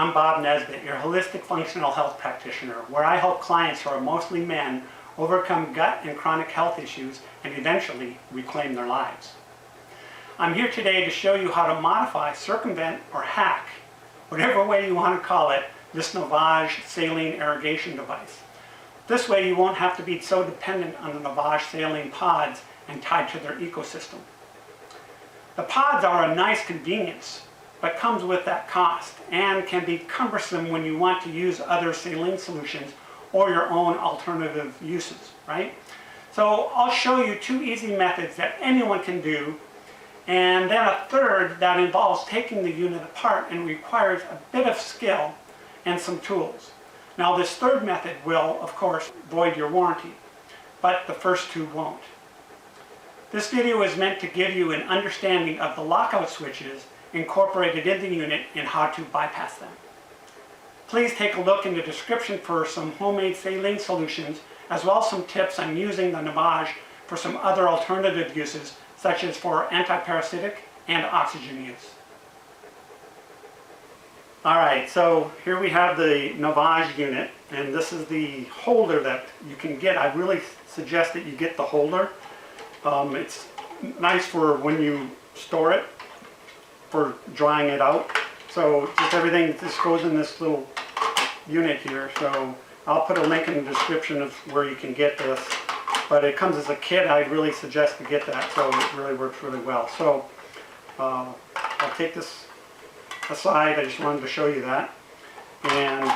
I'm Bob Nesbitt, your holistic functional health practitioner, where I help clients who are mostly men overcome gut and chronic health issues and eventually reclaim their lives. I'm here today to show you how to modify, circumvent, or hack, whatever way you want to call it, this Navage saline irrigation device. This way you won't have to be so dependent on the Navage saline pods and tied to their ecosystem. The pods are a nice convenience, but comes with that cost and can be cumbersome when you want to use other saline solutions or your own alternative uses, right? So I'll show you two easy methods that anyone can do, and then a third that involves taking the unit apart and requires a bit of skill and some tools. Now this third method will, of course, void your warranty, but the first two won't. This video is meant to give you an understanding of the lockout switches incorporated in the unit and how to bypass them. Please take a look in the description for some homemade saline solutions, as well as some tips on using the Navage for some other alternative uses, such as for antiparasitic and oxygen use. Alright, so here we have the Navage unit, and this is the holder that you can get. I really suggest that you get the holder. It's nice for when you store it, for drying it out. So just everything just goes in this little unit here. So I'll put a link in the description of where you can get this. But it comes as a kit. I'd really suggest to get that. So it really works really well. So I'll take this aside. I just wanted to show you that. And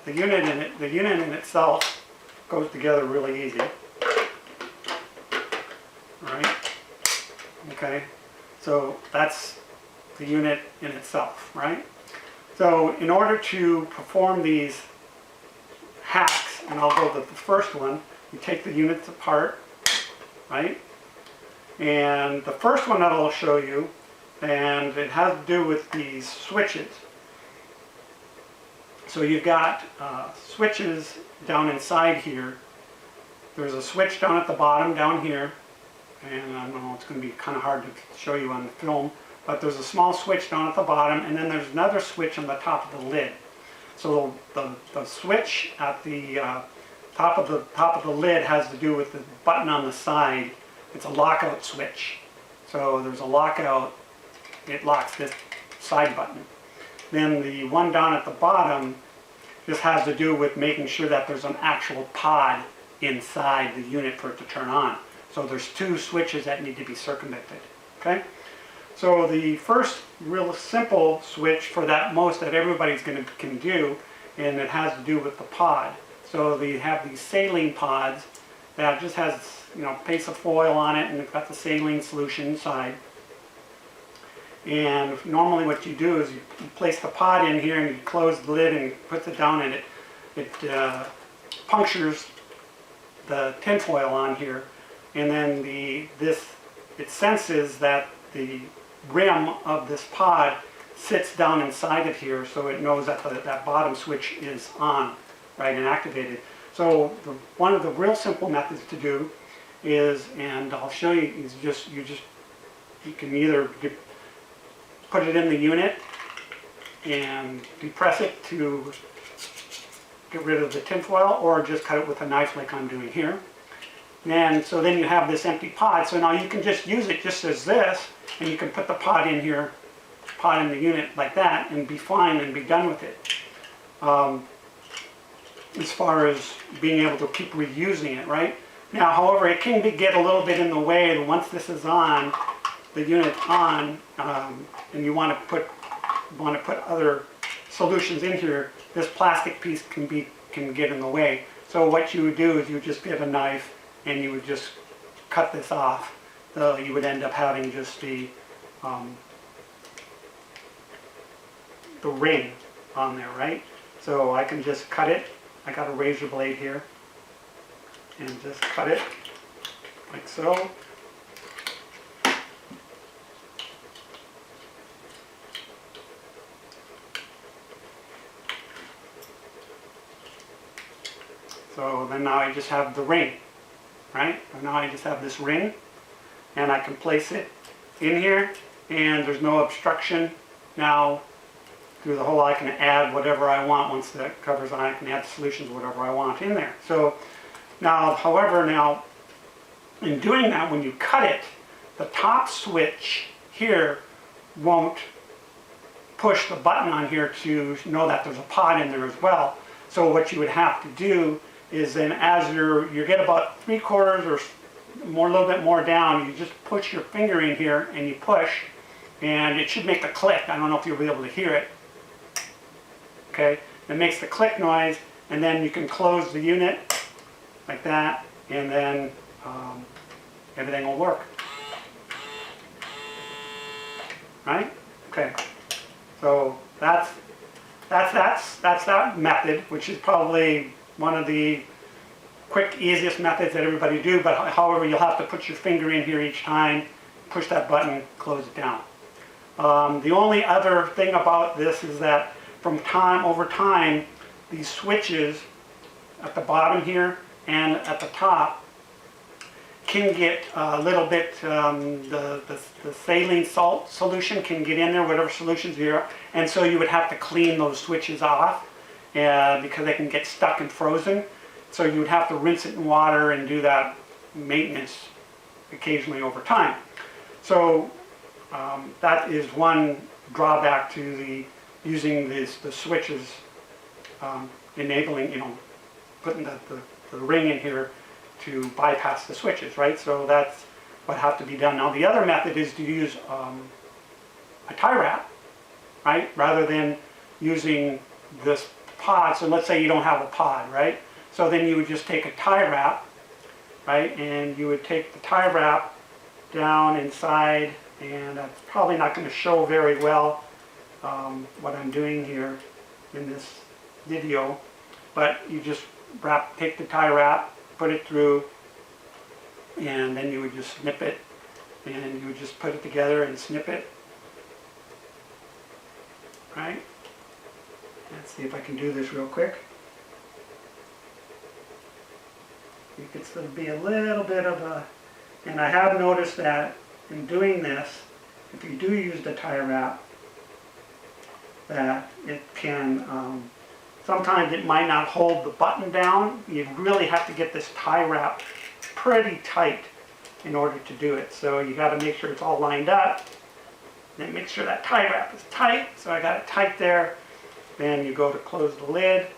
the unit in itself goes together really easy. All right. Okay. So that's the unit in itself, right? So in order to perform these hacks, and I'll go with the first one, you take the units apart, right? And the first one that I'll show you, and it has to do with these switches. So you've got switches down inside here. There's a switch down at the bottom down here, and I don't know, it's going to be kind of hard to show you on the film, but there's a small switch down at the bottom, and then there's another switch on the top of the lid. So the switch at the top of the lid has to do with the button on the side. It's a lockout switch. So there's a lockout, it locks this side button. Then the one down at the bottom just has to do with making sure that there's an actual pod inside the unit for it to turn on. So there's two switches that need to be circumvented. Okay? So the first real simple switch for that that everybody's can do, and it has to do with the pod. So they have these saline pods that just has, you know, piece of foil on it, and it's got the saline solution inside. And normally what you do is you place the pod in here and you close the lid and put it down, and it punctures the tinfoil on here, and then it senses that the rim of this pod sits down inside of here, so it knows that that bottom switch is on, right, and activated. So one of the real simple methods to do is, and I'll show you, is you can either put it in the unit and depress it to get rid of the tinfoil, or just cut it with a knife like I'm doing here. And so then you have this empty pod. So now you can just use it just as this, and you can put the pod in here, pod in the unit like that, and be fine and be done with it. As far as being able to keep reusing it, right? Now, however, it can get a little bit in the way. And once this is on, the unit's on, and you want to put other solutions in here, this plastic piece can get in the way. So what you would do is you would just get a knife and you would just cut this off. You would end up having just the ring on there, right? So I can just cut it. I got a razor blade here, and just cut it like so. So then now I just have the ring, right? And now I just have this ring, and I can place it in here, and there's no obstruction. Now through the hole. I can add whatever I want. Once that covers on, I can add solutions, whatever I want in there. So now, however, now in doing that, when you cut it, the top switch here won't push the button on here to know that there's a pod in there as well. So what you would have to do is then, as you get about 3/4 or more, a little bit more down, you just push your finger in here and you push, and it should make the click. I don't know if you'll be able to hear it. Okay, it makes the click noise, and then you can close the unit like that, and then everything will work. Right? Okay. So that's that method, which is probably one of the quick, easiest methods that everybody do, but however, you'll have to put your finger in here each time, push that button, close it down. The only other thing about this is that over time, these switches at the bottom here and at the top can get a little bit, the saline salt solution can get in there, whatever solutions here, and so you would have to clean those switches off because they can get stuck and frozen. So you would have to rinse it in water and do that maintenance occasionally over time. So that is one drawback to using the switches, enabling, putting the ring in here to bypass the switches, right? So that's what has to be done. Now the other method is to use a tie wrap, right? Rather than using this pod. So let's say you don't have a pod, right? So then you would just take a tie wrap, right? And you would take the tie wrap down inside, and that's probably not going to show very well what I'm doing here in this video, but you just take the tie wrap, put it through, and then you would just snip it, and you would just put it together and snip it, right? Let's see if I can do this real quick. You can still be a little bit of a, and I have noticed that in doing this, if you do use the tie wrap, that it can, sometimes it might not hold the button down. You really have to get this tie wrap pretty tight in order to do it. So you got to make sure it's all lined up, then make sure that tie wrap is tight. So I got it tight there. Then you go to close the lid,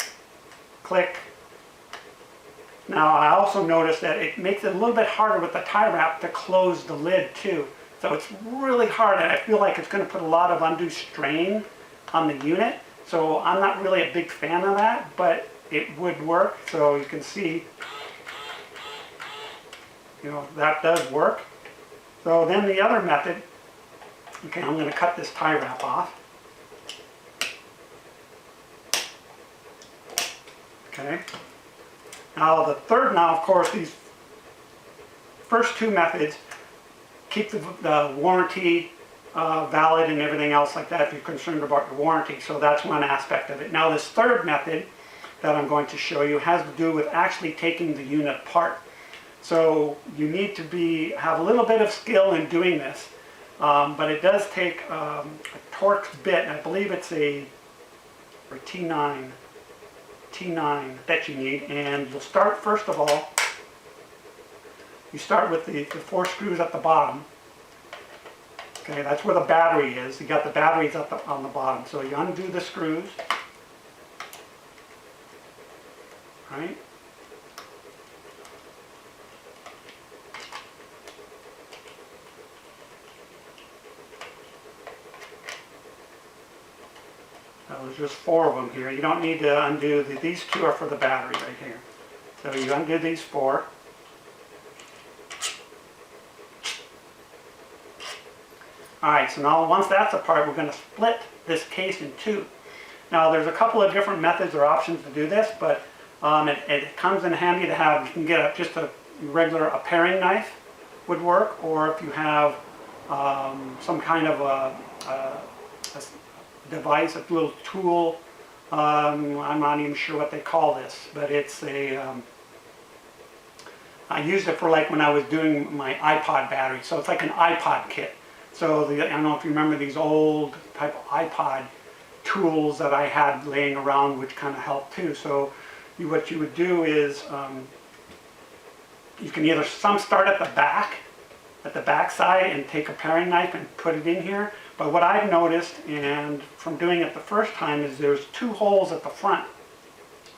click. Now I also noticed that it makes it a little bit harder with the tie wrap to close the lid too. So it's really hard, and I feel like it's going to put a lot of undue strain on the unit. So I'm not really a big fan of that, but it would work. So you can see, that does work. So then the other method, okay, I'm going to cut this tie wrap off. Okay. Now of course, these first two methods keep the warranty valid and everything else like that if you're concerned about your warranty. So that's one aspect of it. Now this third method that I'm going to show you has to do with actually taking the unit apart. So you need to have a little bit of skill in doing this, but it does take a Torx bit, and I believe it's a T9 that you need. And you'll start, first of all, you start with the 4 screws at the bottom. Okay, that's where the battery is. You got the batteries on the bottom. So you undo the screws, right? There's just 4 of them here. You don't need to undo these 2 are for the battery right here. So you undo these 4. Alright, so now once that's apart, we're going to split this case in 2. Now there's a couple of different methods or options to do this, but it comes in handy to have, you can get just a paring knife would work, or if you have some kind of a device, a little tool, I'm not even sure what they call this, but it's I used it for like when I was doing my iPod battery, so it's like an iPod kit. So I don't know if you remember these old type of iPod tools that I had laying around which kind of helped too. So what you would do is you can either start at the back side and take a paring knife and put it in here. But what I've noticed, and from doing it the first time, is there's 2 holes at the front,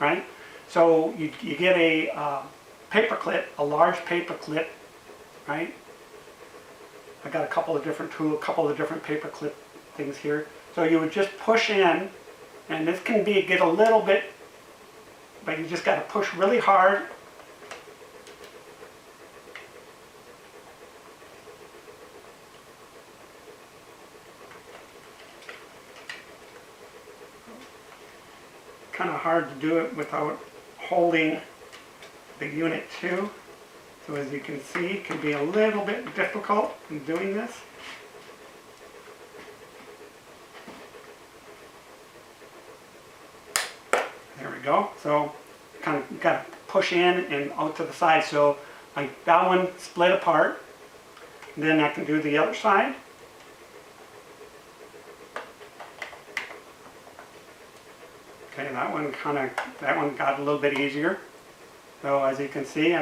right? So you get a paper clip, a large paper clip, right? I got a couple of different paper clip things here. So you would just push in, and this can get a little bit, but you just got to push really hard. Kind of hard to do it without holding the unit too. So as you can see, it can be a little bit difficult in doing this. There we go. So kind of got to push in and out to the side. So that one split apart. Then I can do the other side. Okay, that one got a little bit easier. So as you can see,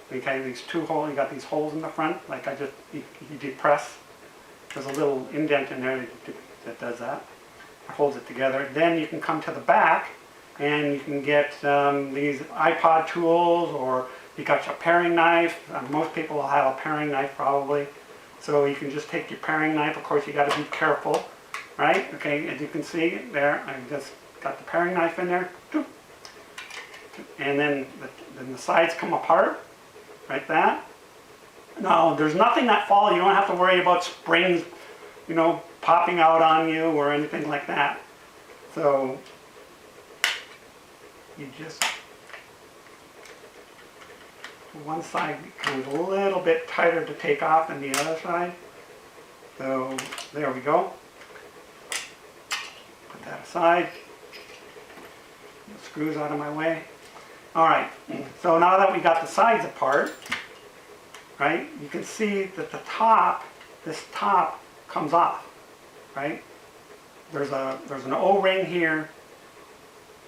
these 2 holes. You got these holes in the front, like you depress. There's a little indent in there that does that. It holds it together. Then you can come to the back, and you can get these iPod tools, or you got your paring knife. Most people will have a paring knife probably. So you can just take your paring knife. Of course, you got to be careful, right? Okay, as you can see there, I just got the paring knife in there, and then the sides come apart, like that. Now, there's nothing that falls. You don't have to worry about springs, popping out on you or anything like that. So you just, one side becomes a little bit tighter to take off than the other side. So there we go. Put that aside. The screws out of my way. Alright, so now that we got the sides apart, right, you can see that this top comes off, right? There's an O-ring here,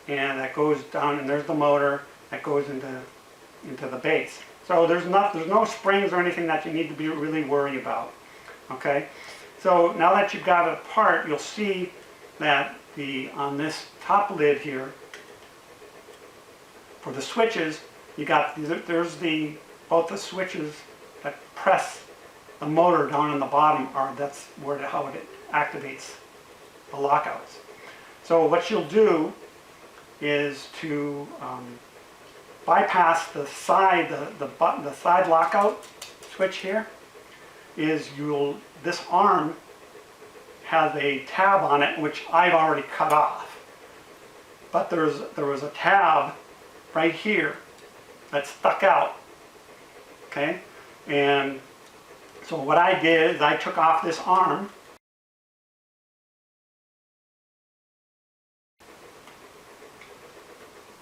and that goes down, and there's the motor that goes into the base. So there's no springs or anything that you need to be really worried about. Okay, so now that you've got it apart, you'll see that on this top lid here, for the switches, you got there's both the switches that press the motor down on the bottom, that's how it activates the lockouts. So what you'll do is to bypass the side lockout switch here. This arm has a tab on it which I've already cut off, but there was a tab right here that stuck out. Okay, and so what I did is I took off this arm,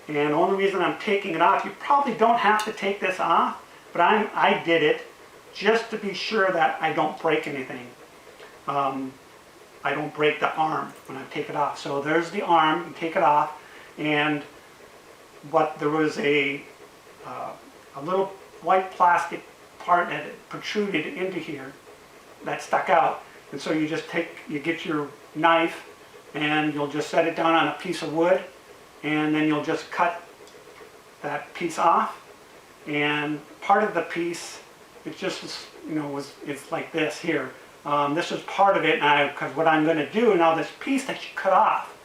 and the only reason I'm taking it off, you probably don't have to take this off, but I did it just to be sure that I don't break anything. I don't break the arm when I take it off. So there's the arm, you take it off, and there was a little white plastic part that protruded into here that stuck out. And so you get your knife, and you'll just set it down on a piece of wood, and then you'll just cut that piece off. And part of the piece, it's like this here. This is part of it now, because what I'm going to do now, this piece that you cut off,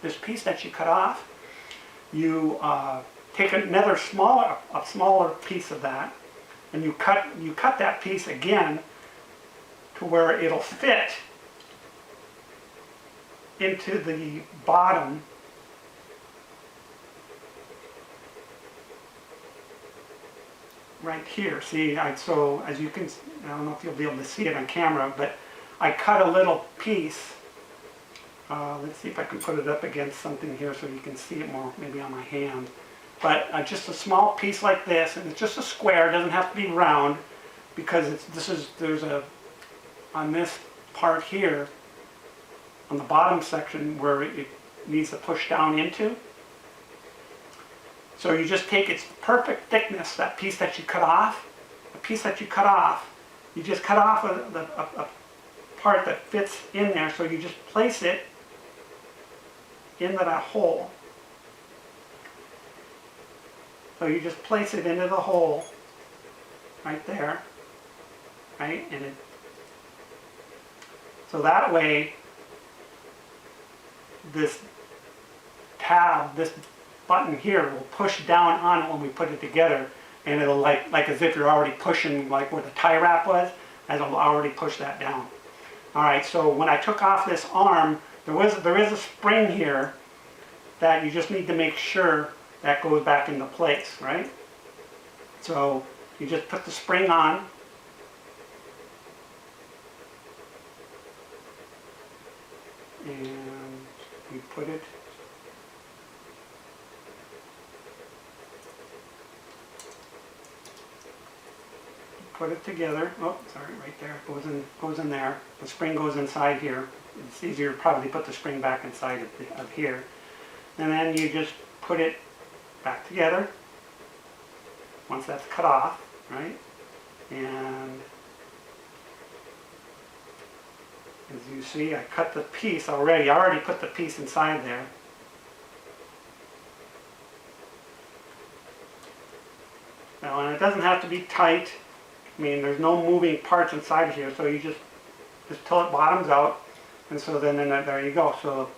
you take another smaller piece of that, and you cut that piece again to where it'll fit into the bottom right here. See, so as you can, I don't know if you'll be able to see it on camera, but I cut a little piece. Let's see if I can put it up against something here so you can see it more, maybe on my hand. But just a small piece like this, and it's just a square. It doesn't have to be round, because on this part here, on the bottom section where needs to push down into. So you just take its perfect thickness, that piece that you cut off, you just cut off a part that fits in there, so you just place it into that hole. So you just place it into the hole right there, right? And so that way, this tab, this button here will push down on it when we put it together, and it'll like as if you're already pushing like where the tie wrap was, and it'll already push that down. All right, so when I took off this arm, there is a spring here that you just need to make sure that goes back into place, right? So you just put the spring on. And you put it together. Oh, sorry, right there. Goes in there. The spring goes inside here. It's easier to probably put the spring back inside of here. And then you just put it back together once that's cut off, right? And as you see, I cut the piece already. I already put the piece inside there. Now, and it doesn't have to be tight. I mean, there's no moving parts inside here, so you just till it bottoms out, and so then there you go. So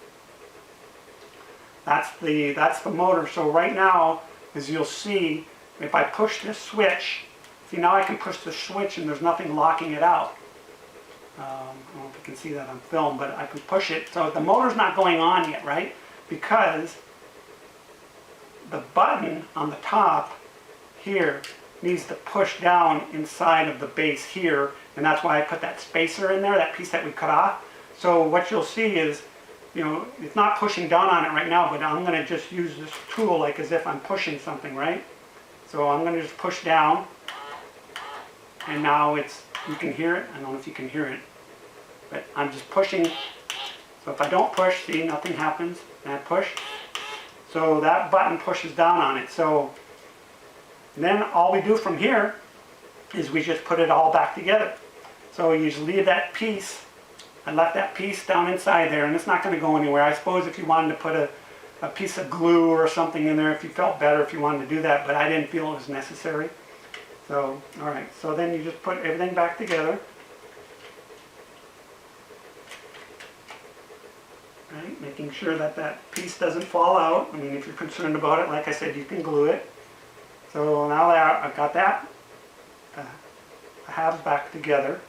that's the motor. So right now, as you'll see, if I push this switch, see now I can push the switch and there's nothing locking it out. I don't know if you can see that on film, but I can push it. So the motor's not going on yet, right? Because the button on the top here needs to push down inside of the base here, and that's why I put that spacer in there, that piece that we cut off. So what you'll see is, you know, it's not pushing down on it right now, but I'm going to just use this tool like as if I'm pushing something, right? So I'm going to just push down, and now you can hear it. I don't know if you can hear it, but I'm just pushing. So if I don't push, see, nothing happens, and I push. So that button pushes down on it. So then all we do from here is we just put it all back together. So you just leave that piece. I left that piece down inside there, and it's not going to go anywhere. I suppose if you wanted to put a piece of glue or something in there, if you felt better, if you wanted to do that, but I didn't feel it was necessary. So, all right, so then you just put everything back together. Right, making sure that that piece doesn't fall out. I mean, if you're concerned about it, like I said, you can glue it. So now that I've got that halves back together.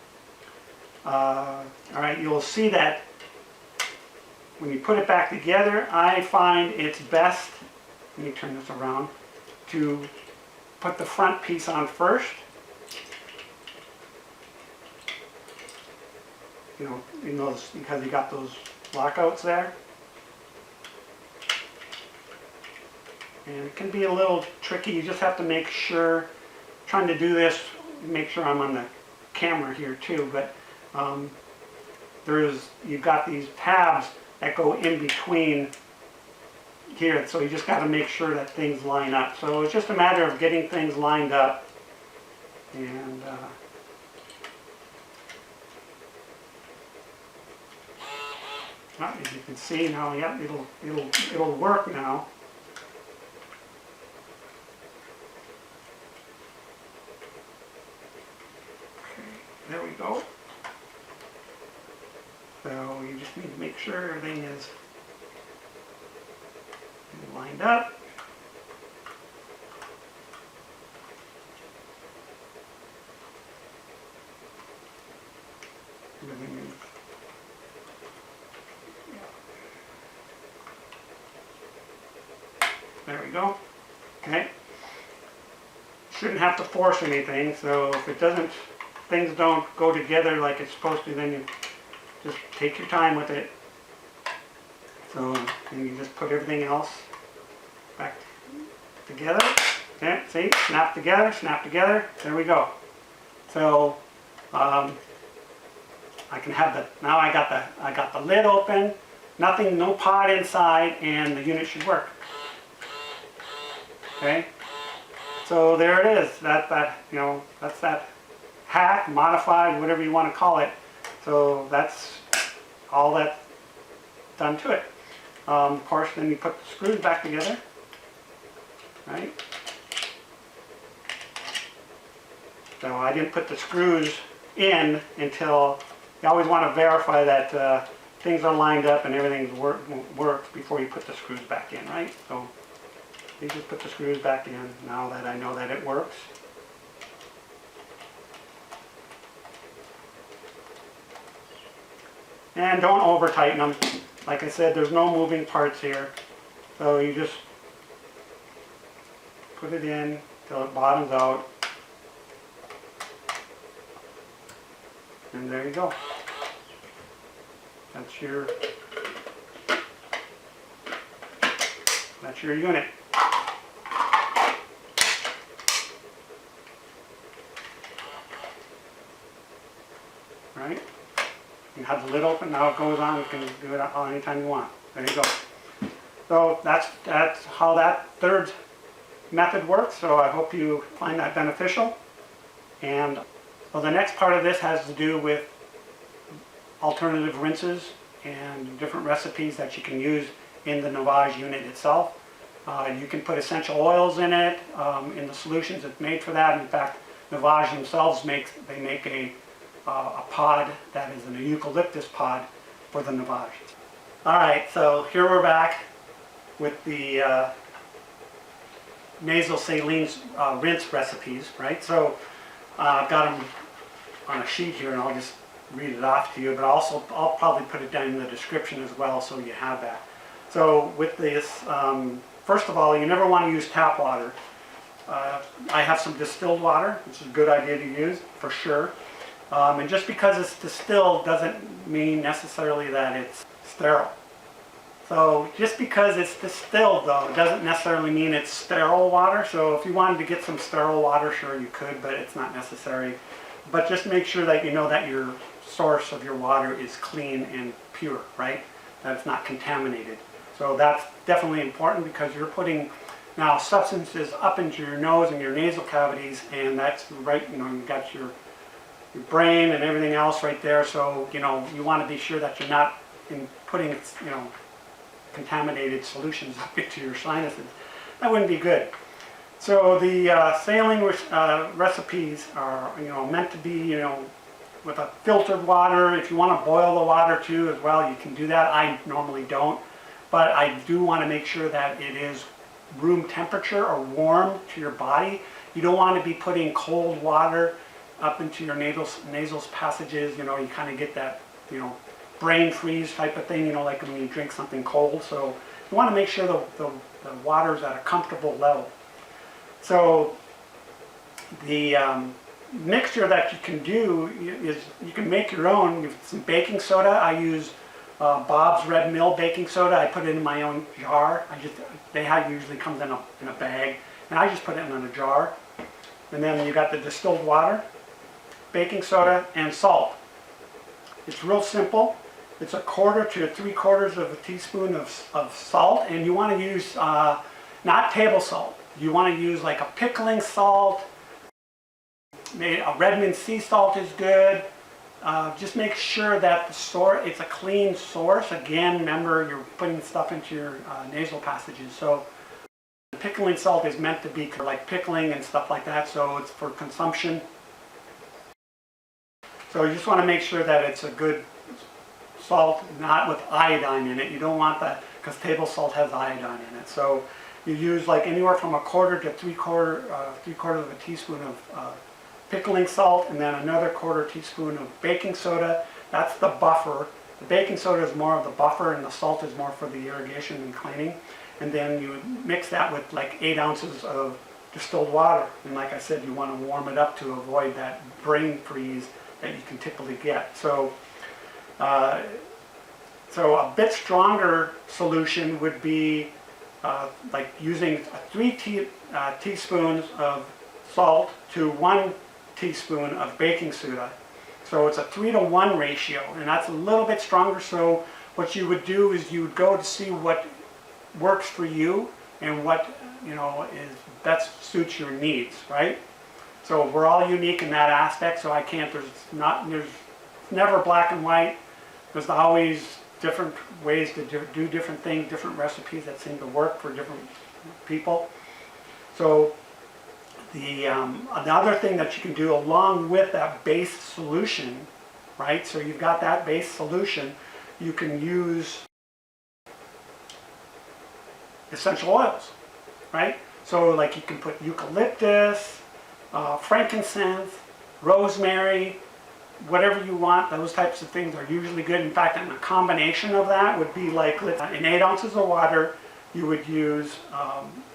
All right, you'll see that when you put it back together, I find it's best, let me turn this around, to put the front piece on first. You know, because you got those lockouts there. And it can be a little tricky. You just have to make sure, trying to do this, make sure I'm on the camera here too, but you've got these tabs that go in between here, so you just got to make sure that things line up. So it's just a matter of getting things lined up, and as you can see now, yeah, it'll work now. There we go. So you just need to make sure everything is lined up. Everything is, there we go. Okay. Shouldn't have to force anything, so if it doesn't, things don't go together like it's supposed to, then you just take your time with it. So, and you just put everything else back together. Okay, see, snap together, there we go. So, I can have now I got the lid open, Nothing, no pod inside, and the unit should work. Okay, so there it is. That's that hack, modified, whatever you want to call it. So that's all that's done to it. Of course, then you put the screws back together, right? So I didn't put the screws in until, you always want to verify that things are lined up and everything works before you put the screws back in, right? So you just put the screws back in now that I know that it works. And don't over tighten them. Like I said, there's no moving parts here. So you just put it in till it bottoms out. And there you go. That's your unit. Right? You have the lid open, now it goes on, you can do it anytime you want. There you go. So that's how that third method works, so I hope you find that beneficial. And so the next part of this has to do with alternative rinses and different recipes that you can use in the Navage unit itself. You can put essential oils in it, in the solutions it's made for that. In fact, Navage themselves make a pod that is an eucalyptus pod for the Navage. Alright, so here we're back with the nasal saline rinse recipes, right? So I've got them on a sheet here and I'll just read it off to you, but also I'll probably put it down in the description as well so you have that. So with this, first of all, you never want to use tap water. I have some distilled water, which is a good idea to use for sure. And just because it's distilled doesn't mean necessarily that it's sterile. So just because it's distilled though, it doesn't necessarily mean it's sterile water. So if you wanted to get some sterile water, sure you could, but it's not necessary. But just make sure that you know that your source of your water is clean and pure, right? That it's not contaminated. So that's definitely important because you're putting now substances up into your nose and your nasal cavities, and that's right, you've got your brain and everything else right there. So, you want to be sure that you're not putting, contaminated solutions up into your sinuses. That wouldn't be good. So the saline recipes are, meant to be, with a filtered water. If you want to boil the water too as well, you can do that. I normally don't, but I do want to make sure that it is room temperature or warm to your body. You don't want to be putting cold water up into your nasal passages. You kind of get that, brain freeze type of thing, like when you drink something cold. So you want to make sure the water's at a comfortable level. So the mixture that you can do is you can make your own. You have some baking soda. I use Bob's Red Mill baking soda. I put it in my own jar. Usually comes in a bag, and I just put it in a jar. And then you got the distilled water, baking soda, and salt. It's real simple. It's 1/4 to 3/4 of a teaspoon of salt, and you want to use not table salt. You want to use like a pickling salt. Maybe a Redmond sea salt is good. Just make sure that it's a clean source. Again, remember you're putting stuff into your nasal passages. So the pickling salt is meant to be like pickling and stuff like that. So it's for consumption. So you just want to make sure that it's a good salt, not with iodine in it. You don't want that because table salt has iodine in it. So you use like anywhere from 1/4 to 3/4 of a teaspoon of pickling salt, and then another 1/4 teaspoon of baking soda. That's the buffer. The baking soda is more of the buffer, and the salt is more for the irrigation and cleaning. And then you mix that with like 8 ounces of distilled water. And like I said, you want to warm it up to avoid that brain freeze that you can typically get. So a bit stronger solution would be like using 3 teaspoons of salt to 1 teaspoon of baking soda. So it's a 3-to-1 ratio, and that's a little bit stronger. So what you would do is you would go to see what works for you and what is best suits your needs, right? So we're all unique in that aspect. So there's never black and white. There's always different ways to do different things, different recipes that seem to work for different people. So another thing that you can do along with that base solution, right? So you've got that base solution, you can use essential oils, right? So like you can put eucalyptus, frankincense, rosemary, whatever you want. Those types of things are usually good. In fact, a combination of that would be like in 8 ounces of water, you would use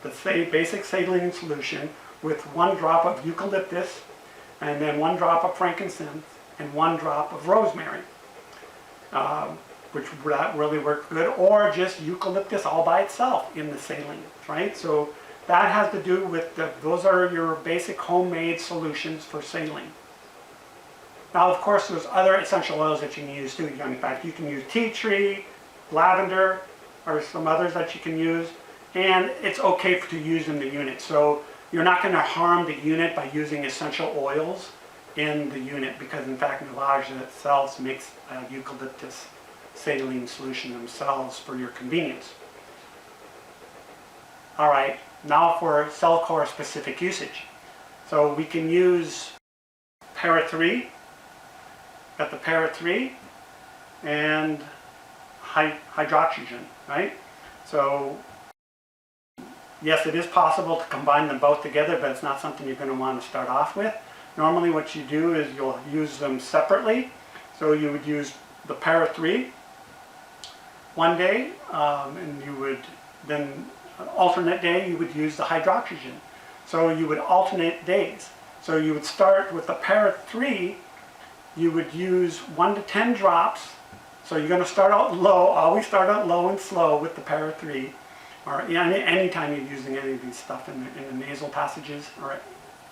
the basic saline solution with 1 drop of eucalyptus, and then 1 drop of frankincense, and 1 drop of rosemary, which really works good, or just eucalyptus all by itself in the saline, right? So that has to do with those are your basic homemade solutions for saline. Now, of course, there's other essential oils that you can use too. In fact, you can use tea tree, lavender, or some others that you can use, and it's okay to use in the unit. So you're not going to harm the unit by using essential oils in the unit, because in fact Navage itself makes a eucalyptus saline solution themselves for your convenience. All right, now for Cellcore specific usage. So we can use para 3, got the para 3, and hydroxygen, right? So yes, it is possible to combine them both together, but it's not something you're going to want to start off with. Normally what you do is you'll use them separately. So you would use the para 3 one day, and you would then alternate day you would use the hydroxygen. So you would alternate days. So you would start with the para 3, you would use 1 to 10 drops. So you're going to start out low, always start out low and slow with the para 3, or any time you're using any of these stuff in the nasal passages or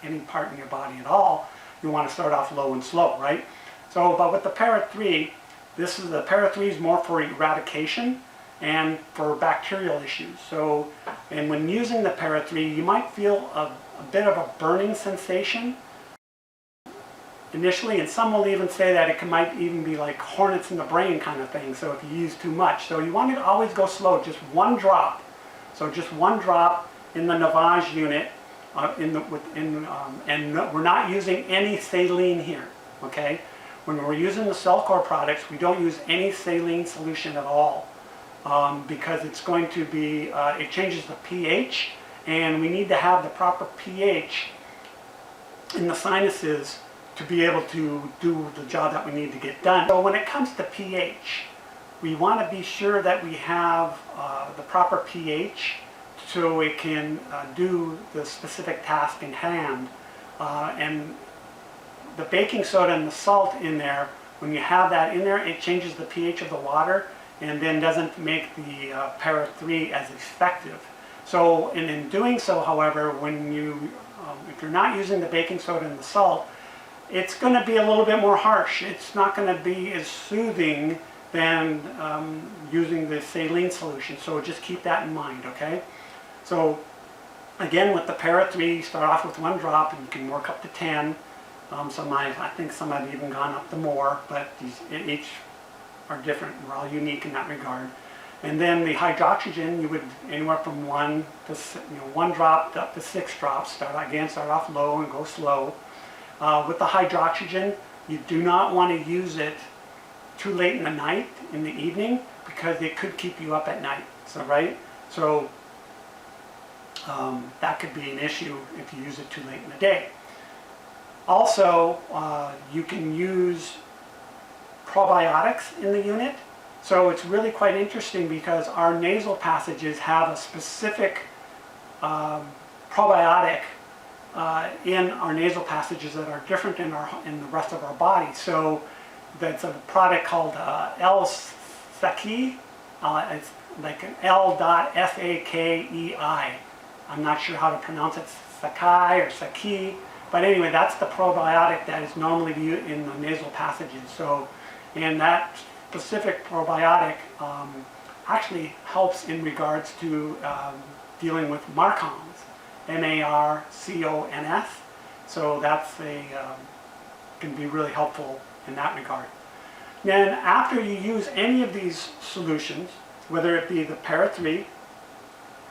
any part in your body at all, you want to start off low and slow, right? So, but with the para 3, the para 3 is more for eradication and for bacterial issues. So, and when using the para 3, you might feel a bit of a burning sensation initially, and some will even say that it might even be like hornets in the brain kind of thing, so if you use too much. So you want to always go slow, just 1 drop. So just 1 drop in the Navage unit, and we're not using any saline here, okay? When we're using the Cellcore products, we don't use any saline solution at all, because it's going to be, it changes the pH, and we need to have the proper pH in the sinuses to be able to do the job that we need to get done. So when it comes to pH, we want to be sure that we have the proper pH so it can do the specific task in hand. And the baking soda and the salt in there, when you have that in there, it changes the pH of the water and then doesn't make the para 3 as effective. So, and in doing so, however, when you, if you're not using the baking soda and the salt, it's going to be a little bit more harsh. It's not going to be as soothing than using the saline solution. So just keep that in mind, okay? So again, with the para 3, you start off with 1 drop and you can work up to 10. I think some have even gone up to more, but each are different. We're all unique in that regard. And then the hydroxygen, you would anywhere from 1 drop up to 6 drops. Start off low and go slow. With the hydroxygen, you do not want to use it too late in the night, in the evening, because it could keep you up at night. So, right? So that could be an issue if you use it too late in the day. Also, you can use probiotics in the unit. So it's really quite interesting because our nasal passages have a specific probiotic in our nasal passages that are different in the rest of our body. So that's a product called L-Sakei. It's like an L.Sakei. I'm not sure how to pronounce it, Sakai or Saki. But anyway, that's the probiotic that is normally used in the nasal passages. So, and that specific probiotic actually helps in regards to dealing with Marcons, M-A-R-C-O-N-S. So that's can be really helpful in that regard. Then after you use any of these solutions, whether it be the para-3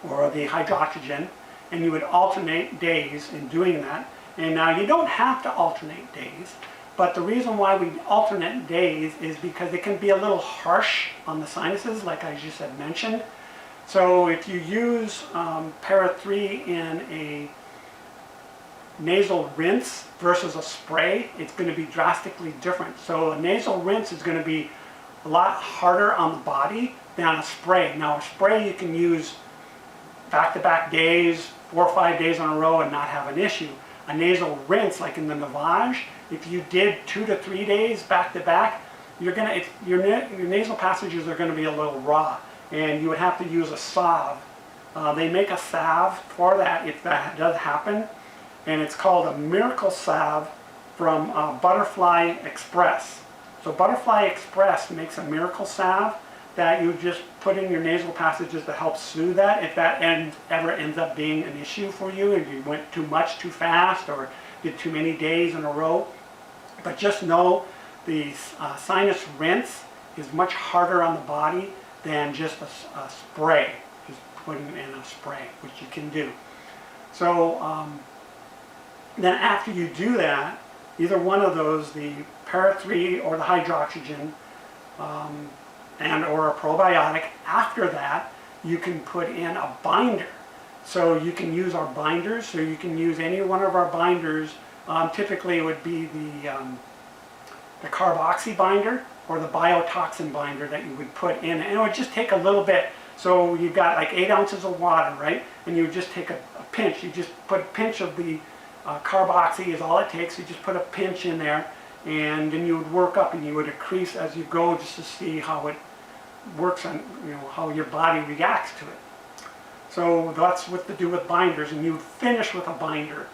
or the hydroxygen, and you would alternate days in doing that. And now you don't have to alternate days, but the reason why we alternate days is because it can be a little harsh on the sinuses, like I just had mentioned. So if you use para-3 in a nasal rinse versus a spray, it's going to be drastically different. So a nasal rinse is going to be a lot harder on the body than a spray. Now a spray you can use back-to-back days, 4 or 5 days in a row and not have an issue. A nasal rinse, like in the Navage, if you did 2 to 3 days back-to-back, your nasal passages are going to be a little raw, and you would have to use a salve. They make a salve for that if that does happen, and it's called a miracle salve from Butterfly Express. So Butterfly Express makes a miracle salve that you just put in your nasal passages to help soothe that if that ever ends up being an issue for you and you went too much too fast or did too many days in a row. But just know the sinus rinse is much harder on the body than just a spray, just putting in a spray, which you can do. So then after you do that, either one of those, the para-3 or the hydroxygen, and or a probiotic, after that you can put in a binder. So you can use our binders, so you can use any one of our binders. Typically it would be the carboxy binder or the biotoxin binder that you would put in, and it would just take a little bit. So you've got like 8 ounces of water, right? And you would just take a pinch. You just put a pinch of the carboxy is all it takes. You just put a pinch in there, and then you would work up and you would increase as you go just to see how it works on, how your body reacts to it. So that's what to do with binders, and you would finish with a binder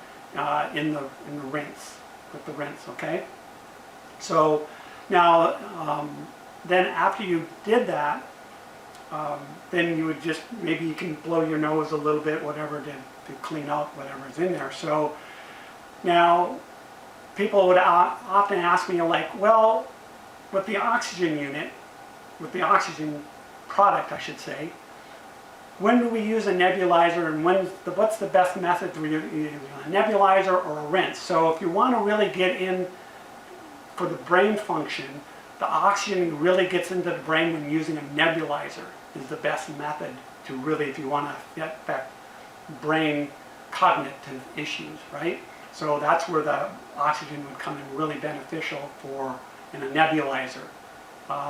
in the rinse, with the rinse, okay? So now, then after you did that, then you would just, maybe you can blow your nose a little bit, whatever, to clean out whatever's in there. So now, people would often ask me, like, well, with the oxygen unit, with the oxygen product, I should say, when do we use a nebulizer, and what's the best method to use a nebulizer or a rinse? So if you want to really get in for the brain function, the oxygen really gets into the brain when using a nebulizer is the best method to really, if you want to get that brain cognitive issues, right? So that's where the oxygen would come in really beneficial in a nebulizer.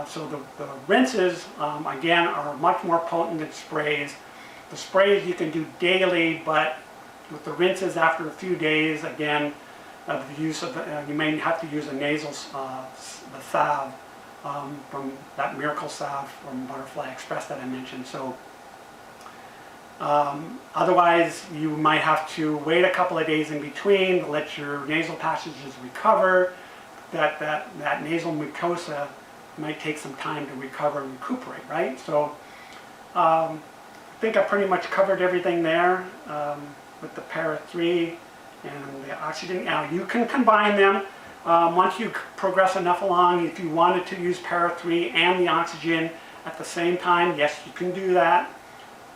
So the rinses, again, are much more potent than sprays. The sprays you can do daily, but with the rinses after a few days, again, the use of you may have to use a nasal the salve from that miracle salve from Butterfly Express that I mentioned. So otherwise, you might have to wait a couple of days in between to let your nasal passages recover. That nasal mucosa might take some time to recover and recuperate, right? So I think I pretty much covered everything there with the para-3 and the oxygen. Now you can combine them once you progress enough along. If you wanted to use para-3 and the oxygen at the same time, yes, you can do that.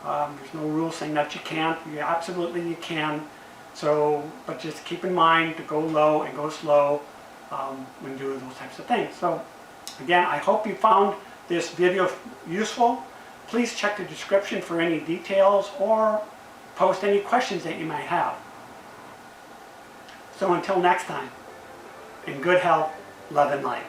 There's no rule saying that you can't. Absolutely you can. So, but just keep in mind to go low and go slow when doing those types of things. So again, I hope you found this video useful. Please check the description for any details or post any questions that you might have. So until next time, in good health, love and light.